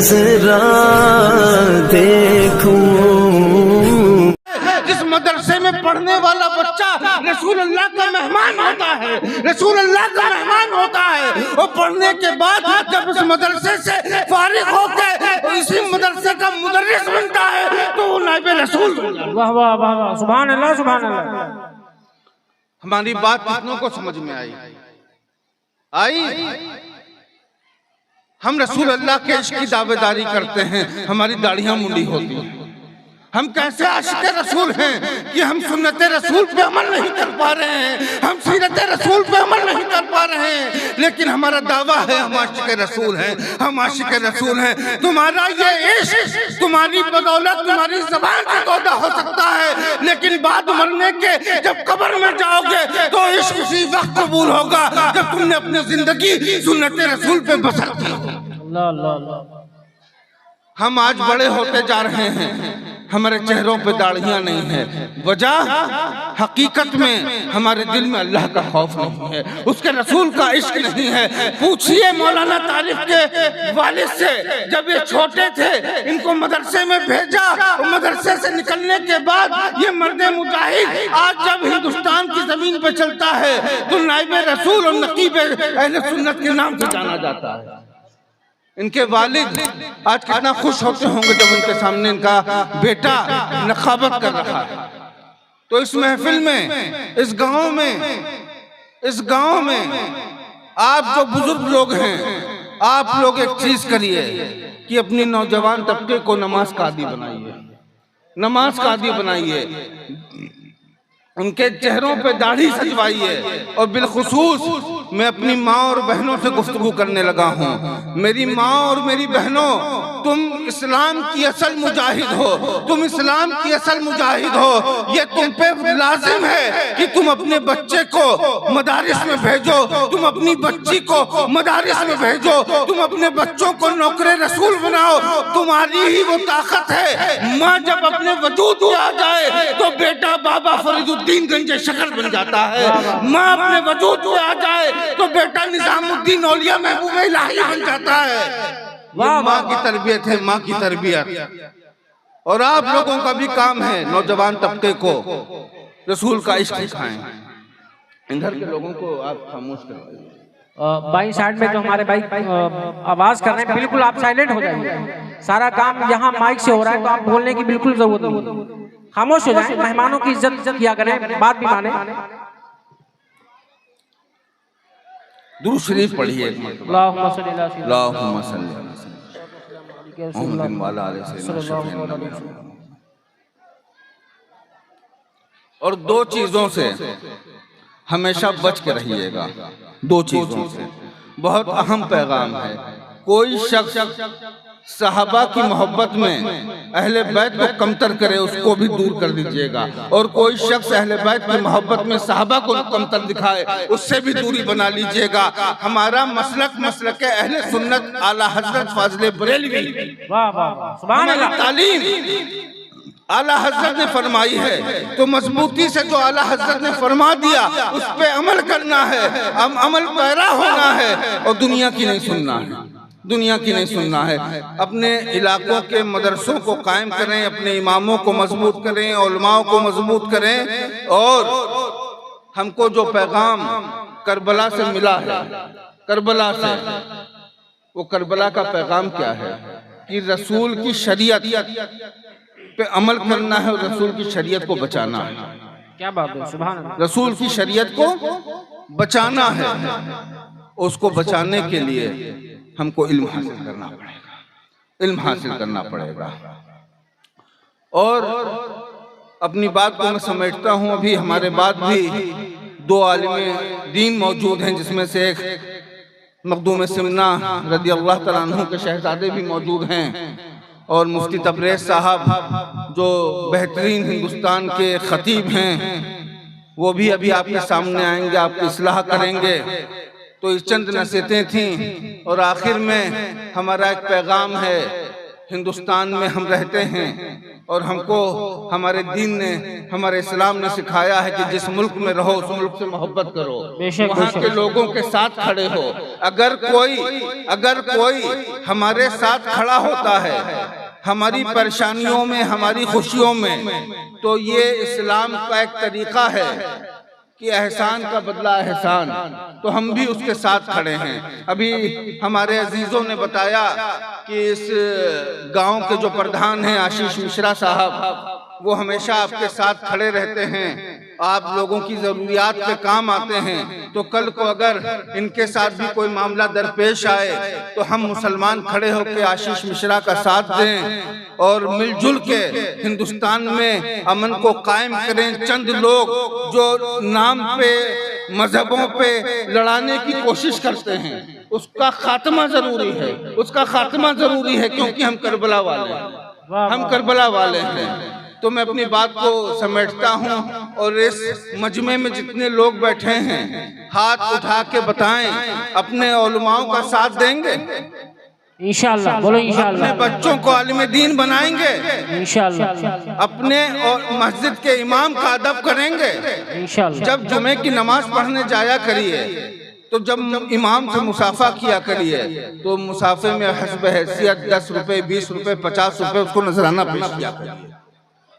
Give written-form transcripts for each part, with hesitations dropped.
जरा देखूं। जिस मदरसे में पढ़ने वाला बच्चा रसूल अल्लाह का मेहमान होता है, रसूल अल्लाह का मेहमान होता है, वो पढ़ने के बाद जब उस मदरसे से फारिग होकर इसी मदरसे का मुदर्रिस बनता है तो वो नाइब रसूल। वाह वाह वाह वाह, सुभान अल्लाह सुभान अल्लाह। हमारी बात कितनों को समझ में आई? हम रसूल अल्लाह के इश्क की दावेदारी करते हैं, हमारी दाढ़ियां मुंडी होती हैं। हम कैसे आशिक रसूल हैं कि हम सुन्नत रसूल पे अमल नहीं कर पा रहे हैं, हम सीरत रसूल पे अमल नहीं कर पा रहे हैं, लेकिन हमारा दावा है हम आशिक रसूल हैं, हम आशिक रसूल हैं। तुम्हारा ये इश्क तुम्हारी बदौलत तुम्हारी ज़बान से पैदा हो सकता है, लेकिन बाद मरने के जब कब्र में जाओगे तो इश्क उसी वक्त कबूल होगा जब तुमने अपनी जिंदगी सुन्नत रसूल पे बसर की। हम आज बड़े होते जा रहे हैं, हमारे चेहरों पे दाढ़ियां नहीं है, वजह हकीकत में हमारे दिल में अल्लाह का खौफ नहीं है, उसके रसूल का इश्क नहीं है। पूछिए मौलाना तारिफ के वालिद से, जब ये छोटे थे इनको मदरसे में भेजा, मदरसे से निकलने के बाद ये मर्द मुजाहिद आज जब हिंदुस्तान की जमीन पे चलता है तो नाइब रसूल और नकीब अहले सुन्नत के नाम से जाना जाता है। इनके वालिद आज कितना खुश होते होंगे जब उनके सामने इनका बेटा नखाबत कर रहा है। तो इस महफिल में, इस गांव में आप जो बुजुर्ग लोग हैं, आप लोग एक चीज करिए कि अपनी नौजवान तबके को नमाज का आदी बनाइए, नमाज का आदी बनाइए, उनके चेहरों पे दाढ़ी सजवाइए। और बिलखुसूस मैं अपनी माँ और बहनों से गुफ्तगू करने लगा हूँ। मेरी माँ और मेरी बहनों, तुम इस्लाम की असल मुजाहिद हो, तुम इस्लाम की असल मुजाहिद हो। ये तुम पे लाजिम है कि तुम अपने बच्चे को मदारिस में भेजो, तुम अपनी बच्ची को मदारिस में भेजो, तुम अपने बच्चों को नौकरे रसूल बनाओ। तुम्हारी ही वो ताकत है। माँ जब अपने वजूद में आ जाए तो बेटा बाबा फरीदुद्दीन गंजे शकर बन जाता है। माँ अपने वजूद में आ जाए तो बेटा निजामुद्दीन औलिया महबूब इलाही बन जाता है। माँ की तरबियत है, माँ की तरबियत। और आप लोगों का भी काम है नौजवान तबके को रसूल का इश्क सिखाएं। इधर के लोगों को आप खामोश करवाइए। बाई साइड में जो हमारे भाई आवाज कर रहे हैं, बिल्कुल आप साइलेंट हो जाइए। सारा काम यहाँ माइक से हो रहा है तो आप बोलने की बिल्कुल जरूरत नहीं, खामोश हो जाए। मेहमानों की इज्जत किया करें, बात भी माने। दुरूद शरीफ पढ़िए एक मरतबा। और दो चीजों से हमेशा बच के रहिएगा, दो चीजों से। बहुत अहम पैगाम है। कोई शख्स सहाबा की मोहब्बत में अहले बैत को कमतर करे, उसको भी दूर कर दीजिएगा। और कोई शख्स अहले बैत की मोहब्बत में सहाबा को कमतर दिखाए, उससे भी दूरी बना लीजिएगा। हमारा मसलक अहले सुन्नत आला हजरत फाज़िल बरेलवी, हमारी तालीम आला हजरत ने फरमाई है, तो मजबूती से जो आला हजरत ने फरमा दिया उस पे अमल करना है, अमल पैरा होना है और दुनिया की नहीं सुनना है, दुनिया की नहीं सुनना है। अपने इलाकों के मदरसों को कायम करें, अपने इमामों को मजबूत करें, उलमाओं को मजबूत करें। और हमको जो पैगाम करबला से मिला है, करबला से, वो करबला का पैगाम क्या है कि रसूल की शरीयत पे अमल करना है और रसूल की शरीयत को बचाना है। क्या बात है, सुभान अल्लाह। रसूल की शरीयत को बचाना है, उसको बचाने के लिए हमको इल्म हासिल करना पड़ेगा, इल्म हासिल करना पड़ेगा। और अपनी बात को मैं समेटता हूँ। अभी हमारे बाद भी दो आलिम दीन मौजूद हैं, जिसमें से एक मखदूम सिमना रज़ी अल्लाह तआला अन्हु के शहजादे भी मौजूद हैं, और मुफ्ती तबरेज़ साहब जो बेहतरीन हिंदुस्तान के खतीब हैं, वो भी अभी आपके सामने आएंगे, आपकी इस्लाह करेंगे। तो इस चंद नसीहतें थीं। और आखिर में हमारा एक पैगाम है, हिंदुस्तान में हम रहते हैं, और हमको हमारे दीन ने, हमारे इस्लाम ने सिखाया है कि जिस मुल्क में रहो उस मुल्क से मोहब्बत करो, वहाँ के लोगों के साथ खड़े हो। अगर कोई हमारे साथ खड़ा होता है हमारी परेशानियों में, हमारी खुशियों में, तो ये इस्लाम का एक तरीका है कि एहसान का बदला एहसान, तो हम भी उसके साथ खड़े हैं। अभी हमारे अजीजों ने बताया कि इस गांव के जो प्रधान हैं आशीष मिश्रा साहब, वो हमेशा आपके साथ खड़े रहते हैं, आप लोगों की जरूरियात पे काम आते हैं। तो कल को अगर इनके साथ भी कोई मामला दरपेश आए तो हम मुसलमान खड़े होकर आशीष मिश्रा का साथ दें और मिलजुल के हिंदुस्तान में अमन को कायम करें। चंद लोग जो नाम पे, मजहबों पे लड़ाने की कोशिश करते हैं, उसका खात्मा जरूरी है, उसका खात्मा जरूरी है, क्योंकि हम करबला वाले हैं, हम करबला वाले हैं। तो मैं अपनी बात को समेटता हूँ और इस मजमे में जितने लोग बैठे हैं हाथ उठा के बताएं, अपने उलमाओं का साथ देंगे इंशाअल्लाह, बोलो इंशाअल्लाह। अपने बच्चों को आलिम दीन बनाएंगे इंशाअल्लाह। अपने और मस्जिद के इमाम का अदब करेंगे इंशाअल्लाह। जब जुमे की नमाज पढ़ने जाया करिए तो जब इमाम से मुसाफा किया करिए तो मुसाफे में हस्ब हैसियत 10 रुपए, 20 रुपए, 50 रुपए उसको नजराना पेश किया करिए।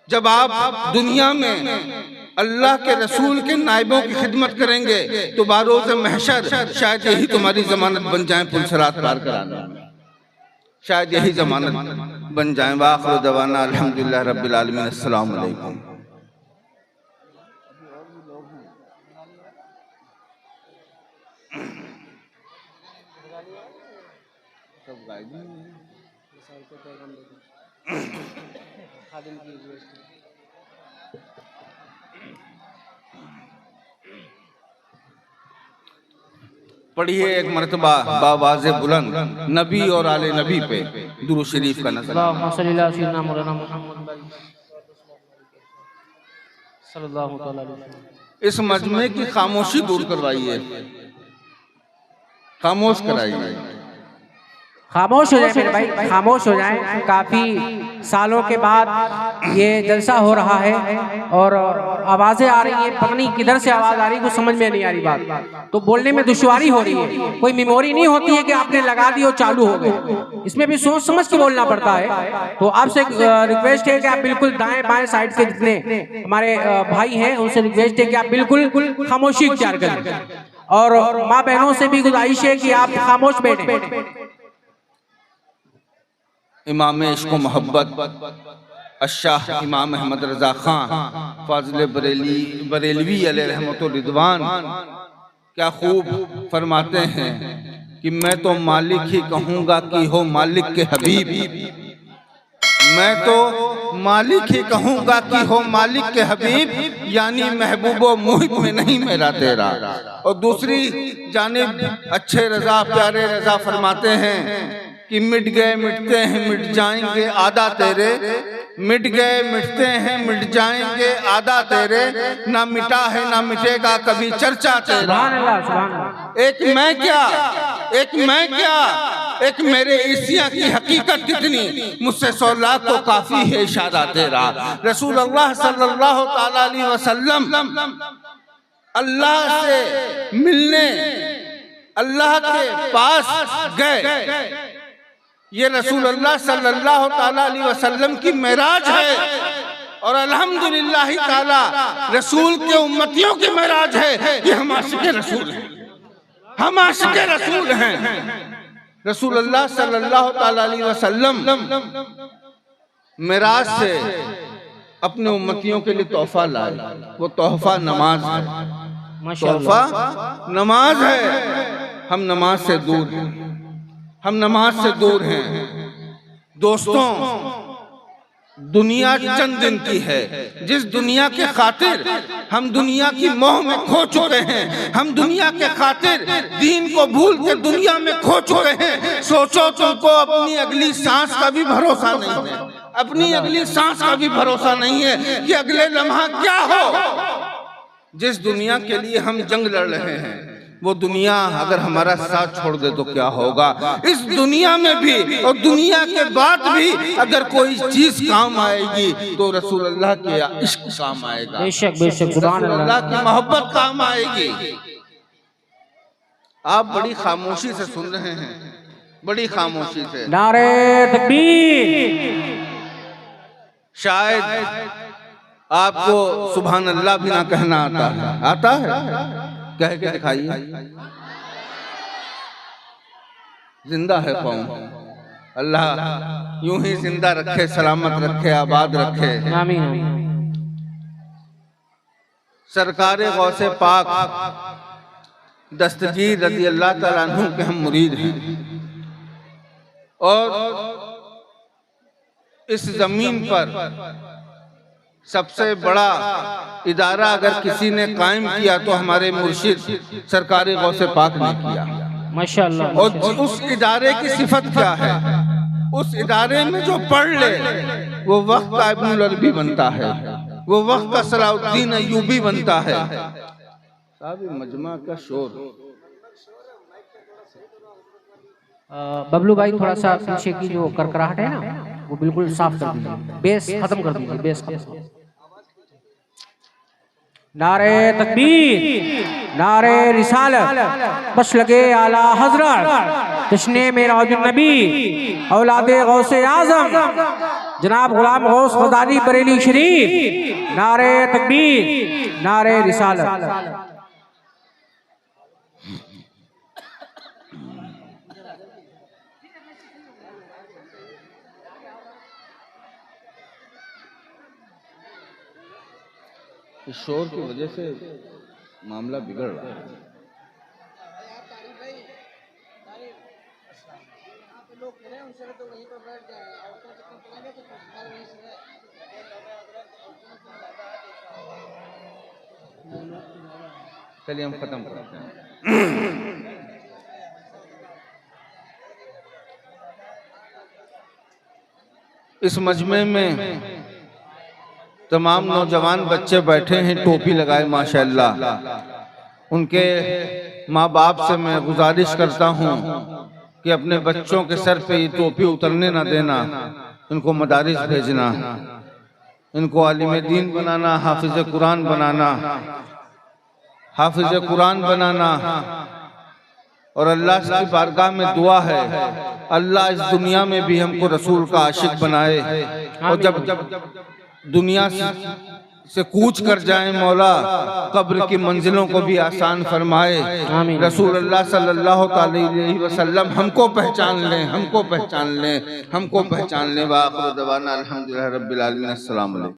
जब आप दुनिया में अल्लाह के रसूल के नाइबों की खिदमत करेंगे तो बारोज़ महशर शायद यही तुम्हारी जमानत बन जाए पुलसरात पार कराने में, शायद यही जमानत बन जाए। वाखिर दवाना अल्हम्दुलिल्लाह रब्बिल आलमीन, अस्सलाम वालेकुम। पढ़िए एक मरतबा बावाज़े बुलंद नबी और आले नबी पे दुरूद शरीफ का नज़र। इस मजमे की खामोशी दूर करवाइए, खामोश कराइए। खामोश हो जाए मेरे भाई, खामोश हो जाए। काफी सालों के बाद ये जलसा हो रहा है और आवाजें आ रही है, पता नहीं किधर से आवाज आ रही है, कुछ समझ में नहीं आ रही बात, तो बोलने में दुश्वारी हो रही है। कोई मेमोरी नहीं होती है कि आपने लगा दी और चालू हो गए, इसमें भी सोच समझ के बोलना पड़ता है। तो आपसे रिक्वेस्ट है कि आप बिल्कुल दाएं बाएं साइड के जितने हमारे भाई हैं उनसे रिक्वेस्ट है कि आप बिल्कुल खामोशी इख्तियार करें, और माँ बहनों से भी गुजारिश है कि आप खामोश बैठें। इमाम इश्क व मोहब्बत अशाह इमाम अहमद रजा खान फाजिल बरेलवी अलैहि रहमतुर रिदवान क्या खूब फरमाते हैं कि मैं तो मालिक ही कहूँगा कि हो मालिक के हबीब, मैं तो मालिक ही कहूँगा कि हो मालिक के हबीब, यानी महबूबो मुहिब में नहीं मेरा तेरा। और दूसरी जानिब अच्छे रजा प्यारे रजा फरमाते हैं कि मिट गए मिटते हैं मिट जाएंगे आदा तेरे, मिट गए मिटते हैं मिट जाएंगे आदा तेरे, ना मिटा है ना मिटेगा कभी चर्चा तेरा। एक मैं क्या, एक मैं क्या, एक मेरे ईसिया की हकीकत कितनी, मुझसे 100 लाख को काफी है इशारा तेरा। रसूल अल्लाह सल्लल्लाहु ताला अलैहि वसल्लम अल्लाह से मिलने अल्लाह के पास गए, ये रसूल अल्लाह सल्लल्लाहु ताला अलैहि वसल्लम की मेराज है, और अल्हम्दुलिल्लाह ताला रसूल के उम्मतियों की मेराज है। ये हम आशिक़े रसूल हैं, हम आशिक़े रसूल हैं। रसूल अल्लाह सल्लल्लाहु ताला अलैहि वसल्लम मेराज से अपने उम्मतियों के लिए तोहफा लाए, वो तोहफा नमाज है, तोहफा नमाज है। हम नमाज से दूर हैं, हम नमाज से दूर हैं। दोस्तों, दुनिया चंद दिन की है, जिस दुनिया के खातिर हम दुनिया की मोह में खो चुके हैं, हम दुनिया के खातिर दीन को भूल के दुनिया में खो चुके हैं। सोचो तुमको अपनी अगली सांस का भी भरोसा नहीं है, अपनी अगली सांस का भी भरोसा नहीं है कि अगले लम्हा क्या हो। जिस दुनिया के लिए हम जंग लड़ रहे हैं वो दुनिया अगर हमारा साथ छोड़ दे तो क्या होगा। इस दुनिया में भी और दुनिया के बाद भी अगर कोई चीज काम आएगी तो रसूलुल्लाह के इश्क काम आएगा, बेशक बेशक, सुभान रसूलुल्लाह अल्लाह। की मोहब्बत काम आएगी। आप बड़ी खामोशी से सुन रहे हैं, बड़ी खामोशी से। नारे तकबीर। शायद आपको सुभान अल्लाह भी ना कहना आता है? कह के दिखाइए। जिंदा है कौन? अल्लाह यूं ही जिंदा रखे, सलामत रखे, आबाद रखे। आमीन। सरकारे गौसे पाक दस्तगीर रज़ी अल्लाह तआला अन्हु के हम मुरीद हैं और इस जमीन पर सबसे बड़ा इदारा अगर किसी ने कायम किया तो हमारे मुर्शिद सरकारे गौसे पाक ने किया, माशाअल्लाह। और उस इदारे की सिफत क्या है? उस इदारे में जो पढ़ ले वो वक्त का इब्नुल अरबी बनता है, वो वक्त का सलाउद्दीन अय्यूबी बनता है। साहब मजमा का शोर। बबलू भाई थोड़ा सा पीछे की जो करकराहट है ना वो बिल्कुल साफ कर दीजिए, बेस खत्म कर दीजिए, बेस खत्म। नारे तकबीर, नारे रिसालत, बस लगे आला हजरत, जश्ने मेराजुन नबी, औलादे गौसे आजम जनाब गुलाम गौस ग़ज़ाली बरेली शरीफ। नारे तकबीर, नारे रिसालत। इस शोर की वजह से मामला बिगड़ रहा है। चलिए हम खत्म करते हैं। इस मजमे में तमाम नौजवान बच्चे बैठे हैं टोपी लगाए माशाअल्लाह। उनके माँ बाप से मैं गुजारिश करता हूँ कि अपने बच्चों के सर पे ये टोपी उतरने ना देना, इनको मदारिस भेजना, इनको आलिम दीन बनाना, हाफिज कुरान बनाना, हाफिज कुरान बनाना। और अल्लाह की बारगाह में दुआ है अल्लाह इस दुनिया में भी हमको रसूल का आशिक बनाए, और जब दुनिया से कूच कर जाए मौला कब्र की मंजिलों को भी आसान फरमाए। रसूलुल्लाह सल्लल्लाहु अलैहि वसल्लम हमको पहचान लें, हमको पहचान लें, हमको पहचान लें। व आखिर दवाना अल्हम्दुलिल्लाहि रब्बिल आलमीन। अस्सलाम वालेकुम।